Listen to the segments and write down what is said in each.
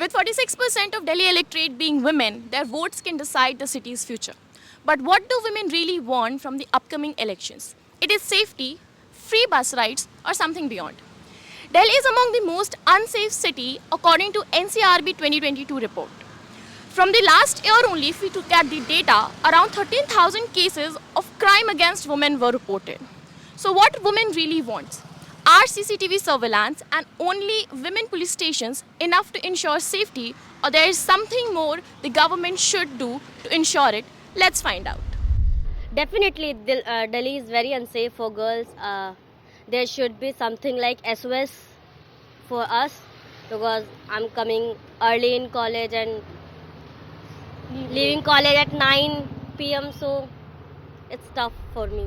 With 46% of Delhi electorate being women, their votes can decide the city's future. But what do women really want from the upcoming elections? It is safety, free bus rides, or something beyond. Delhi is among the most unsafe city according to NCRB 2022 report. From the last year only, if we look at the data, around 13,000 cases of crime against women were reported. So what women really want? Are CCTV surveillance and only women police stations enough to ensure safety, or there is something more the government should do to ensure it? Let's find out. Definitely, Delhi is very unsafe for girls. There should be something like SOS for us because I'm coming early in college and leaving college at 9 p.m. So it's tough for me.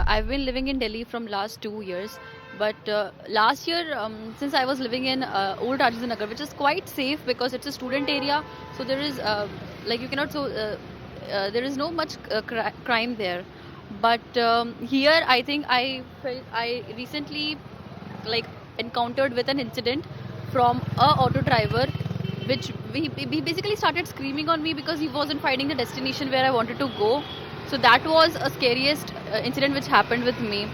I've been living in Delhi from last 2 years, but last year, since I was living in Old Rajendra Nagar, which is quite safe because it's a student area, so there is like you cannot there is no much crime there. But here, I think I recently like encountered with an incident from a auto driver, which he basically started screaming on me because he wasn't finding the destination where I wanted to go. So that was a scariest incident which happened with me.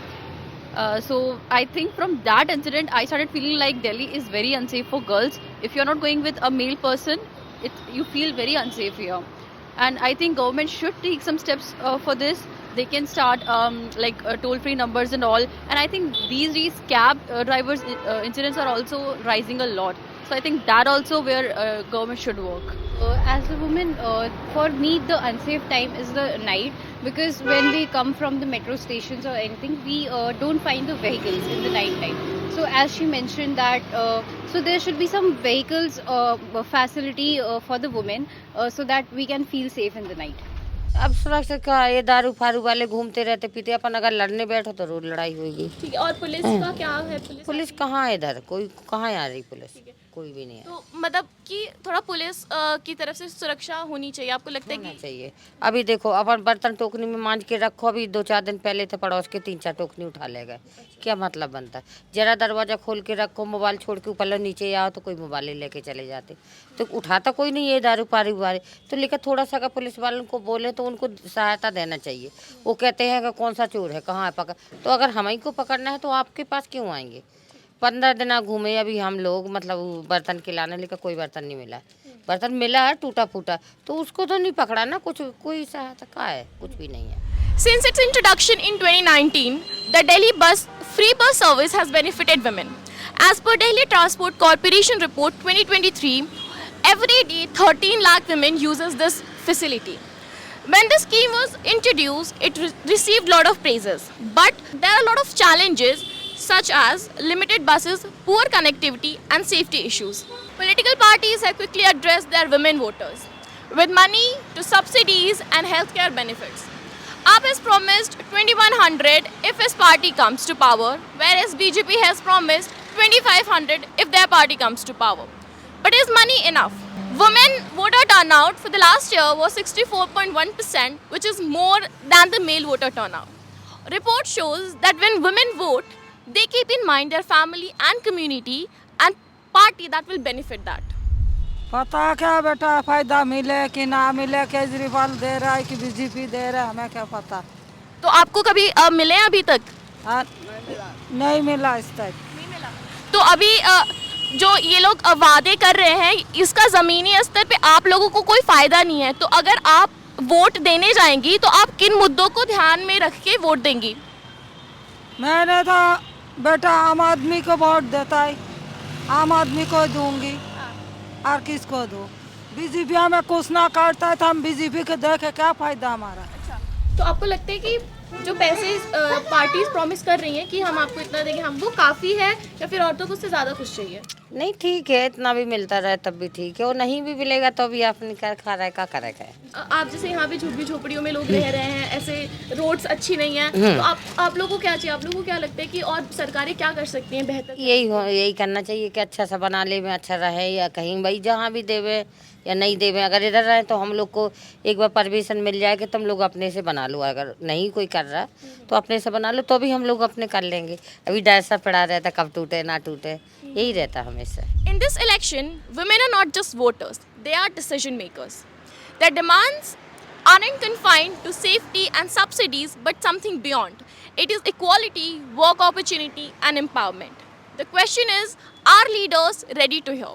So I think from that incident, I started feeling like Delhi is very unsafe for girls. If you're not going with a male person, you feel very unsafe here. And I think government should take some steps for this. They can start toll-free numbers and all. And I think these days cab drivers incidents are also rising a lot. So I think that also where government should work. As a woman, for me, the unsafe time is the night because when we come from the metro stations or anything, we don't find the vehicles in the night time. So as she mentioned that, so there should be some vehicles facility for the women so that we can feel safe in the night. अब सुरक्षा का ये दारू फारू वाले घूमते रहते पीते अपन अगर लड़ने बैठो तो रोज लड़ाई होगी। ठीक है, और पुलिस का क्या है? पुलिस कहाँ है इधर? कोई कहाँ आ रही पुलिस? कोई भी नहीं है। तो मतलब कि थोड़ा पुलिस की तरफ से सुरक्षा होनी चाहिए, आपको लगता है कि चाहिए? अभी देखो अपन बर्तन टोकनी में मांज के रखो, अभी 2-4 दिन पहले थे पड़ोस के 3-4 टोकनी उठा ले गए, क्या मतलब बनता है? जरा दरवाजा खोल के रखो, मोबाइल छोड़ के ऊपर नीचे आओ तो कोई मोबाइल लेके चले जाते, तो उठाता कोई नहीं है दारू पारी वाले। तो लेकर थोड़ा सा अगर पुलिस वालों को बोले तो उनको सहायता देना चाहिए। वो कहते हैं कि कौन सा चोर है, कहाँ है पकड़, तो अगर हम ही को पकड़ना है तो आपके पास क्यों आएंगे? 15 दिन घूमे अभी हम लोग, मतलब बर्तन खिलाने, लेकर कोई बर्तन नहीं मिला। बर्तन मिला है टूटा फूटा, तो उसको तो नहीं पकड़ा ना, कुछ कोई सहायता का है, कुछ भी नहीं है। Since its introduction in 2019, the Delhi free bus service has benefited women. As per Delhi Transport Corporation report 2023, every day 13 lakh women uses this facility. When the scheme was introduced, it received lot of praises, but there are a lot of challenges such as limited buses, poor connectivity and safety issues. Political parties have quickly addressed their women voters with money to subsidies and healthcare benefits. AAP has promised 2100 if his party comes to power, whereas BJP has promised 2500 if their party comes to power. But is money enough? Women voter turnout for the last year was 64.1%, which is more than the male voter turnout. Report shows that when women vote, they keep in mind their family and community and party that will benefit that. पता क्या बेटा, फायदा मिले कि ना मिले, केजरीवाल दे रहा है कि बीजेपी दे रहा है, हमें क्या पता। तो आपको कभी मिले हैं अभी तक? नहीं मिला इस तक। नहीं मिला। तो अभी जो ये लोग वादे कर रहे हैं, इसका ज़मीनी स्तर पे आप लोगों को कोई फ़ायदा नहीं है। तो अगर आप वोट देने जाएंगी तो आप किन मुद्दों को ध्यान में रख के वोट देंगी? मैंने तो बेटा आम आदमी को वोट देता है, आम आदमी को दूंगी और किसको दूं? बीजेपी में कुछ ना करता है तो हम बीजेपी को देखे क्या फ़ायदा हमारा। अच्छा, तो आपको लगता है कि जो पैसे पार्टीज प्रॉमिस कर रही हैं कि हम आपको इतना देंगे, हम वो काफ़ी है या फिर औरतों को उससे ज़्यादा कुछ चाहिए? नहीं ठीक है, इतना भी मिलता रहे तब भी ठीक है, और नहीं भी मिलेगा तो भी आप निकाल खा रहा है, क्या करेगा। आप जैसे यहाँ पे झुग्गी झोपड़ियों में लोग रह रहे हैं, ऐसे रोड्स अच्छी नहीं है, तो आप लोगों को क्या चाहिए? आप लोगों को क्या लगता है कि और सरकारें क्या कर सकती हैं बेहतर? यही करना चाहिए कि अच्छा सा बना ले में अच्छा रहे, या कहीं भाई जहाँ भी देवे या नहीं देवे। अगर इधर रहे तो हम लोग को एक बार परमिशन मिल जाए कि तुम लोग अपने से बना लो, अगर नहीं कोई कर रहा तो अपने से बना लो, तो भी हम लोग अपने कर लेंगे। अभी डैसा पड़ा रहता, कब टूटे ना टूटे, यही रहता हमेशा। In this election, women are not just voters, they are decision makers. Their demands aren't confined to safety and subsidies, but something beyond. It is equality, work opportunity, and empowerment. The question is, are leaders ready to hear?